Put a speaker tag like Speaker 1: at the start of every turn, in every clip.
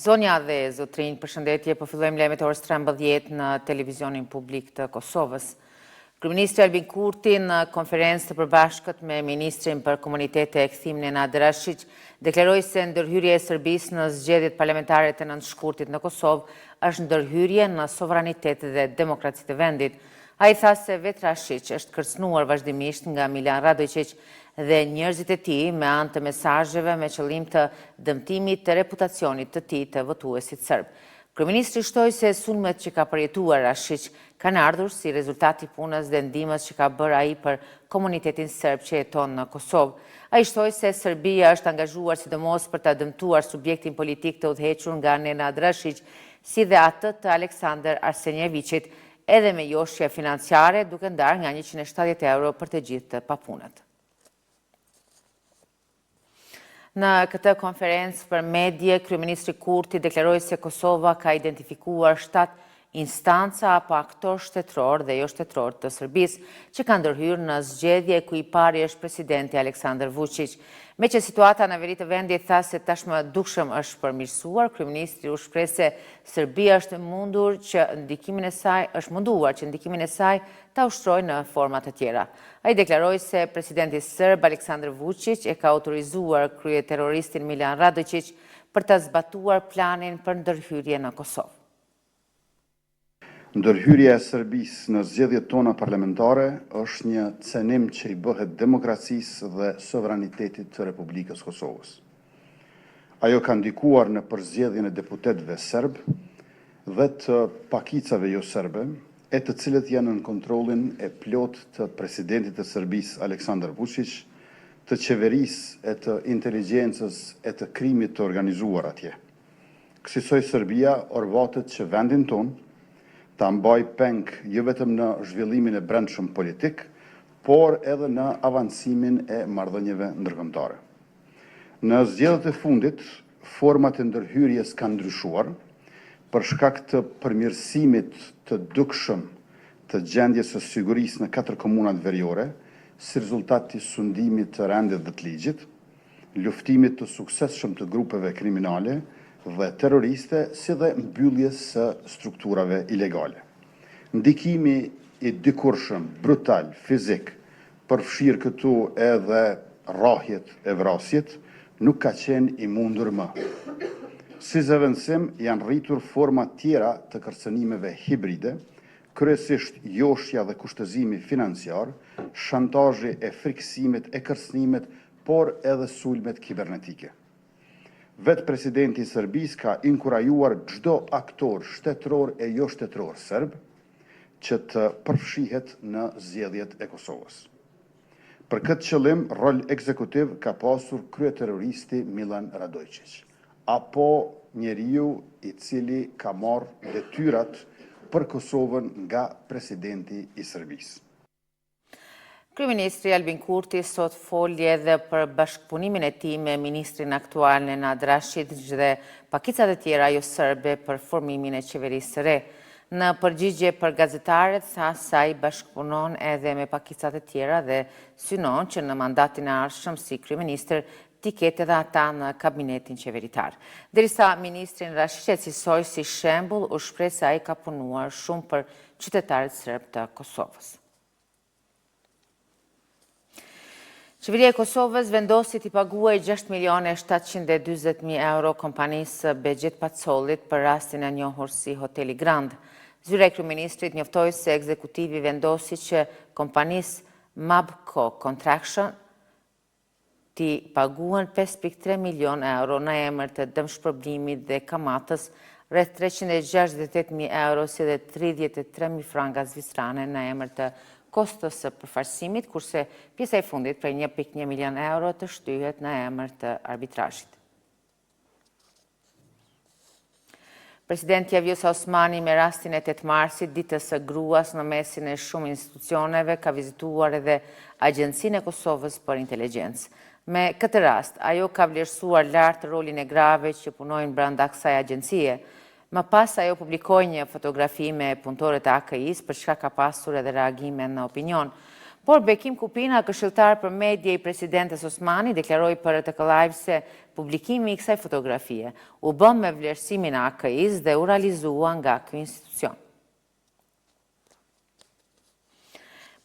Speaker 1: Zonja dhe zotrinj, përshëndetje, po fillojmë lajmet orës 13 në televizionin publik të Kosovës. Kryeministri Albin Kurti në konferencë të përbashkët me Ministrin për Komunitete e Kthimit Nenad Rashiq deklaroi se ndërhyrja e Serbisë në zgjedhjet parlamentare të 9 shkurtit në Kosovë është ndërhyrje në sovranitet dhe demokraci të vendit. Ai tha se vetë Rashiq është kërcënuar vazhdimisht nga Milan Radojqić dhe njerëzit e tij me anë të mesazheve me qëllim të dëmtimit të reputacionit të tij të votuesit serb. Kryeministri shtoi se sulmet që ka përjetuar Rashiq kanë ardhur si rezultati punës dhe ndihmës që ka bërë ai për komunitetin serb që jeton në Kosovë. Ai shtoi se Serbia është angazhuar sidomos për ta dëmtuar subjektin politik të udhëhequr nga Nenad Rashiq, si dhe atë të Aleksandar Arsenjevićit, edhe me joshje financiare duke ndarë nga 170 euro për të gjithë të papunët. Në këtë konferencë për medje, Kryeministri Kurti deklaroi se Kosova ka identifikuar 7 instanca apo aktor shtetror dhe jo shtetror të Serbisë që kanë ndërhyrë në zgjedhje ku i pari është presidenti Aleksandar Vučić. Me që situata në veri të vendit tha se tashmë dukshëm është përmirësuar, kryeministri u shpreh se Serbia është munduar që ndikimin e saj ta ushtrojë në forma të tjera. Ai deklaroi se presidenti serb Aleksandar Vučić e ka autorizuar kryeterroristin Milan Radojqić për të zbatuar planin për ndërhyrje në Kosovë.
Speaker 2: Ndërhyrja e Serbisë në zgjedhjet tona parlamentare është një cenim që i bëhet demokracisë dhe sovranitetit të Republikës Kosovës. Ajo ka ndikuar në përzgjedhjen e deputetëve serb dhe të pakicave jo serbe, e të cilët janë në kontrollin e plot të presidentit të Serbisë Aleksandar Vučić, të qeverisë e të inteligjencës e të krimit të organizuar atje. Kësaj Serbia orvatet që vendin ton ta mbaj peng jo vetëm në zhvillimin e brendshëm politik, por edhe në avancimin e marrëdhënieve ndërkombëtare. Në zgjedhjet e fundit, format e ndërhyrjes kanë ndryshuar për shkak të përmirësimit të dukshëm të gjendjes së sigurisë në 4 komunat veriore, si rezultat të sundimit të rendit dhe të ligjit, luftimit të suksesshëm të grupeve kriminale dhe terroriste, si dhe mbylljes së strukturave ilegale. Ndikimi i dikurshëm, brutal, fizik, përfshirë këtu edhe rrahjet e vrasjet, nuk ka qenë i mundur më. Si zëvendësim janë rritur forma tjera të kërcënimeve hibride, kryesisht joshja dhe kushtëzimi financiar, shantazhi e frikësimit e kërcënimit, por edhe sulmet kibernetike. Vetë presidenti i Serbisë ka inkurajuar çdo aktor shtetror e jo shtetror serb që të përfshihet në zgjedhjet e Kosovës. Për këtë qëllim, rol ekzekutiv ka pasur kryeterroristi Milan Radojqić, apo njeriu i cili ka marrë detyrat për Kosovën nga presidenti i Serbisë.
Speaker 1: Kryeministri Albin Kurti sot foli edhe për bashkëpunimin e tij me ministrin aktual Nenad Rashić dhe pakicat e tjera jo serbe për formimin e qeverisë së re. Në përgjigje për gazetarët, tha se ai bashkëpunon edhe me pakicat e tjera dhe synon që në mandatin e ardhshëm si kryeministër t'i ketë edhe ata në kabinetin qeveritar. Derisa ministrin Rashić e cilësoi si shembull, u shpreh se ai ka punuar shumë për qytetarët serb të Kosovës. Qeveria e Kosovës vendosi t'i paguajë 6.740.000 euro kompanisë Begjet Pacollit për rastin e njohur si Hoteli Grand. Zyra e kryeministrit njoftoi se ekzekutivi vendosi që kompanisë Mabco Contraction t'i paguën 5.3 milion euro në emër të dëmshpërblimit dhe kamatës, rreth 368.000 euro si dhe 33.000 franga zvistrane në emër të kostës së përfaqësimit, kurse pjesa e fundit prej 1.1 milion euro të shtyhet në emër të arbitrazhit. Presidenti Vjosa Osmani me rastin e 8 marsit, ditës së gruas në mesin e shumë institucioneve, ka vizituar edhe Agjencinë e Kosovës për Inteligjencë. Me këtë rast, ajo ka vlerësuar lart rolin e grave që punojnë brenda kësaj agjencie. Më pas ajo publikoi një fotografi me punëtorët e AKI-s për çka ka pasur edhe reagime në opinion. Por Bekim Kupina, këshilltar për media i presidentes Osmani, deklaroi për RTK Live se publikimi i kësaj fotografie u bë me vlerësimin e AKI-s dhe u realizua nga ky institucion.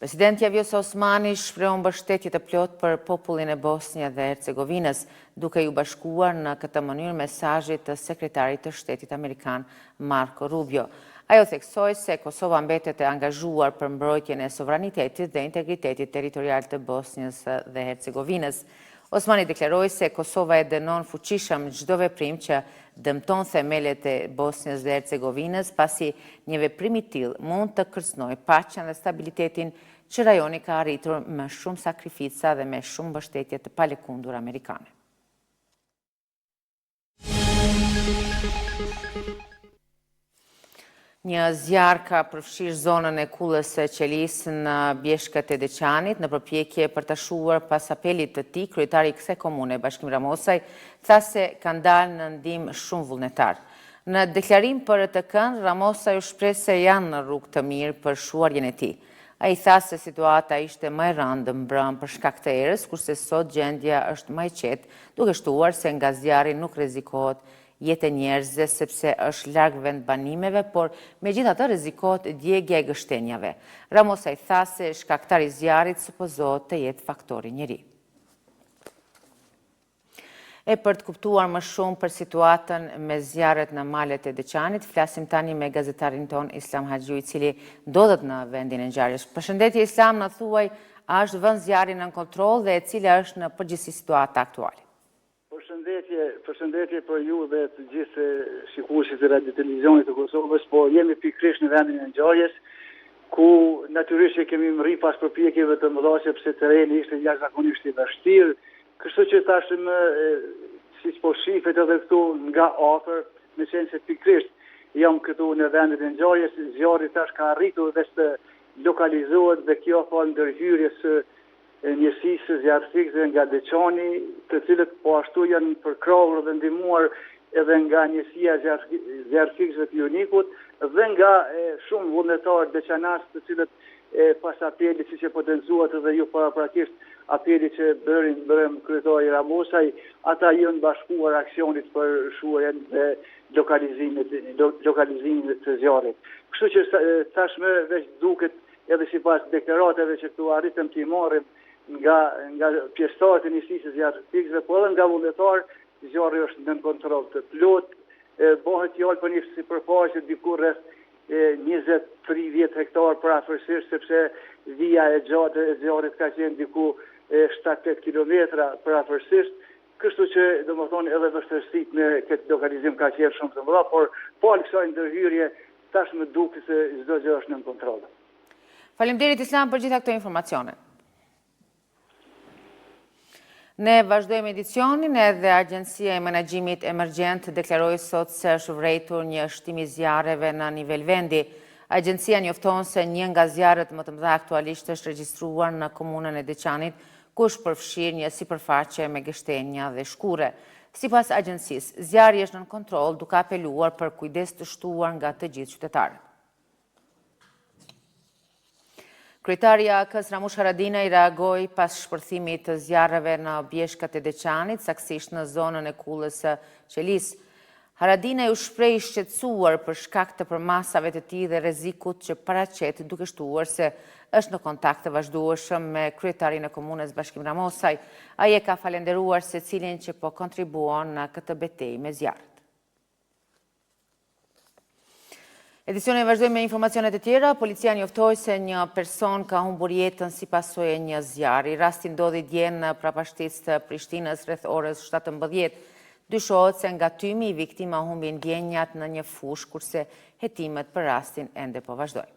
Speaker 1: Presidenti Vjosa Osmani shprehu mbështetje të plot për popullin e Bosnjë dhe Hercegovinës, duke ju bashkuar në këtë mënyrë mesazhit të sekretarit të Shtetit Amerikan Marco Rubio. Ajo theksoi se Kosova mbetet e angazhuar për mbrojtjen e sovranitetit dhe integritetit territorial të Bosnjës dhe Hercegovinës. Osmani deklaroi se Kosova e dënon fuqishëm çdo veprim që dëmton themelet e Bosnjës dhe Hercegovinës, pasi një veprim i tillë mund të kërcënojë paqen dhe stabilitetin që rajoni ka arritur me shumë sakrifica dhe me shumë mbështetje të palëkundur amerikane. Një zjarr ka përfshirë zonën e Kullës së Qelisë në bjeshkët e Deçanit në përpjekje për ta shuar pas apelit të tij, kryetari i kësaj komune, Bashkim Ramosaj, tha se kanë dalë në ndihmë shumë vullnetar. Në deklarim për RTK-n, Ramosaj u shpreh se janë në rrugë të mirë për shuarjen e tij. Ai tha se situata ishte më e rëndë mbrëm për shkak të erës, kurse sot gjendja është më e qetë, duke shtuar se nga zjarri nuk rrezikohet jetë e njerëzve sepse është larg vend banimeve, por megjithatë rrezikohet djegja e gështenjave. Ramosaj tha se shkaktari i zjarrit supozohet të jetë faktori njeri. E për të kuptuar më shumë për situatën me zjarret në malet e Deçanit, flasim tani me gazetarin ton Islam Haxhiu, i cili ndodhet në vendin e ngjarjes. Përshëndetje Islam, na thuaj, a është vënë zjarri në kontroll dhe e cila është në përgjithësi situata aktuale?
Speaker 3: Përshëndetje për ju dhe të gjithë shikuesit e radio televizionit të Kosovës, po jemi pikërisht në vendin e ngjarjes, ku natyrisht kemi rri pas përpjekjeve të mëdha sepse terreni ishte jashtëzakonisht i vështirë, kështu që tashmë siç po shifet edhe këtu nga afër, me qenë se pikërisht jam këtu në vendin e ngjarjes, zjarri tash ka arritur dhe të lokalizohet dhe kjo ka ndërhyrjes së njësisë zjarrfikëve nga Deçani, të cilët po ashtu janë përkrahur dhe ndihmuar edhe nga njësia zjarrfikëve të Jonikut dhe nga shumë vullnetarë deçanas, të cilët pas apelit siç e potencuat edhe ju paraprakisht apelit që bërëm kryetari Ramosaj, ata janë bashkuar aksionit për shuarjen dhe lokalizimin të zjarrit. Kështu që tashmë veç duket edhe sipas deklaratave që këtu arritëm t'i marrim nga pjesëtarët e njësisë zjarrfikëve, po edhe nga vullnetarë, zjarri është nën kontroll të plot, bëhet fjalë për një sipërfaqe diku rreth 20-30 hektar përafërsisht, sepse vija e gjatë e zjarrit ka qenë diku 7-8 kilometra përafërsisht, kështu që domethënë edhe vështirësitë në këtë lokalizim ka qenë shumë të mëdha, por palë kësaj ndërhyrje tashmë duket se çdo gjë është nën kontroll.
Speaker 1: Faleminderit Islam për gjitha këto informacione. Ne vazhdojmë edicionin, edhe Agjencia e Menaxhimit Emergjent deklaroi sot se është vërejtur një shtim i zjarreve në nivel vendi. Agjencia njofton se një nga zjarret më të mëdha aktualisht është regjistruar në komunën e Deçanit, ku është përfshirë një sipërfaqe me gështenja dhe shkure. Sipas agjencisë, zjarri është nën kontroll, duke apeluar për kujdes të shtuar nga të gjithë qytetarët. Kryetari i AK-s Ramush Haradinaj reagoi pas shpërthimit të zjarreve në bjeshkat e Deçanit, saktësisht në zonën e Kullës së Qelisë. Haradinaj u shpreh i shqetësuar për shkak të përmasave të tij dhe rrezikut që paraqet, duke shtuar se është në kontakt të vazhdueshëm me kryetarin e komunës Bashkim Ramosaj. Ai e ka falenderuar secilin që po kontribuon në këtë betejë me zjarret. Edicioni vazhdojmë me informacionet e tjera. Policia njoftoi se një person ka humbur jetën si pasojë e një zjarri. Rasti ndodhi dje në prapashtecë të Prishtinës rreth orës 17. Dyshohet se nga tymi i viktima humbi ndjenjat në një fushë, kurse hetimet për rastin ende po vazhdojnë.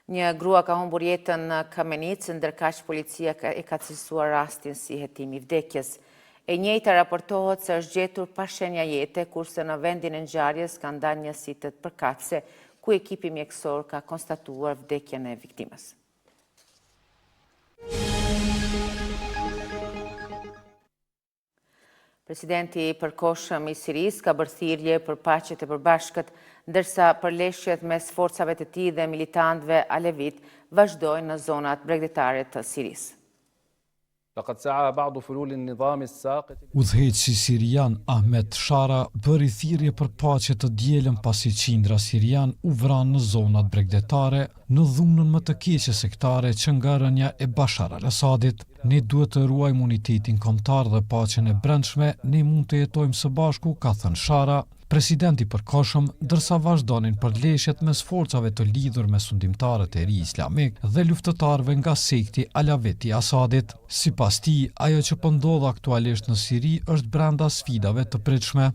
Speaker 1: Një grua ka humbur jetën në Kamenicë, ndërkaq policia e ka cilësuar rastin si hetim i vdekjes. E njëjta raportohet se është gjetur pa shenja jete, kurse në vendin e ngjarjes ka ndarë njësitë të përkatëse, ku ekipi mjekësor ka konstatuar vdekjen e viktimës. Presidenti i përkohshëm i Sirisë ka bërë thirrje për paqe të përbashkët, ndërsa përleshjet mes forcave të tij dhe militantëve alevit vazhdojnë në zonat bregdetare të Sirisë.
Speaker 4: Udhëheqësi sirian Ahmet Shara bëri thirrje për paqe të dielën pasi qindra sirian u vranë në zonat bregdetare në dhunën më të keqe sektare që nga rënja e Bashar al-Assadit. Ne duhet të ruajmë unitetin kombëtar dhe paqen e brendshme, ne mund të jetojmë së bashku, ka thënë Shara, presidenti i përkohshëm, ndërsa vazhdonin përleshjet mes forcave të lidhur me sundimtarët e ri islamik dhe luftëtarëve nga sekti Alaveti i Asadit. Sipas tij, ajo që po ndodh aktualisht në Siri është brenda sfidave të pritshme.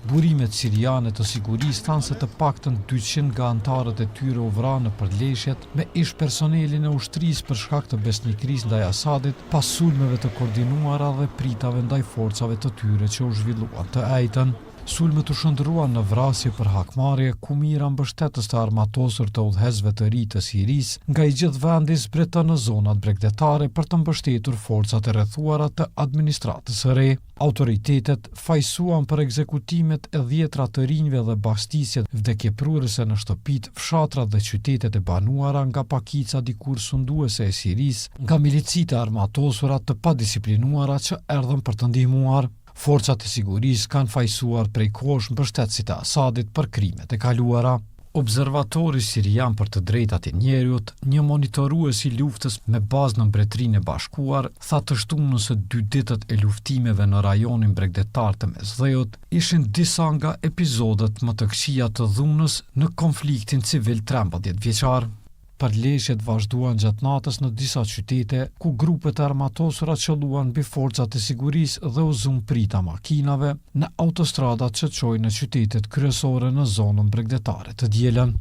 Speaker 4: Burimet siriane të sigurisë thanë se të paktën 200 nga antarët e tyre u vranë në përleshjet me ish personelin e ushtrisë për shkak të besnikërisë ndaj Asadit, pas sulmeve të koordinuara dhe pritave ndaj forcave të tyre që u zhvilluan të ejtën. Sulmet u shndruan në vrasje për hakmarrje, ku mira mbështetës të armatosur të udhëhesëve të ri të Sirisë nga i gjithë vendi zbritën në zonat bregdetare për të mbështetur forcat e rrethuara të administratës së re. Autoritetet fajsuan për ekzekutimet e 10 të rinjve dhe bastisjet vdekjeprurëse në shtëpitë, fshatrat dhe qytetet e banuara nga pakica dikur sunduese e Sirisë, nga milicit e armatosura të padisiplinuara që erdhën për të ndihmuar. Forcat e sigurisë kanë fajsuar prej kohësh mbështetësit e Asadit për krimet e kaluara. Observatori sirian për të drejtat e njerëzit, një monitorues i luftës me bazë në Mbretërinë e Bashkuar, tha të shtunën se 2 ditët e luftimeve në rajonin bregdetar të Mesdheut ishin disa nga episodet më të këqija të dhunës në konfliktin civil 13 vjeçar. Përleshjet vazhduan gjatë natës në disa qytete, ku grupet e armatosura qelluan mbi forcat e sigurisë dhe u zun prita makinave në autostradat që çojnë në qytetet kryesore në zonën bregdetare të dielën.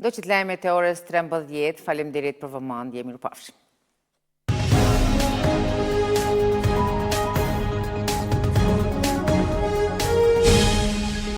Speaker 1: Do që të lajmet e orës 13, faleminderit për vëmendje, mirupafshim.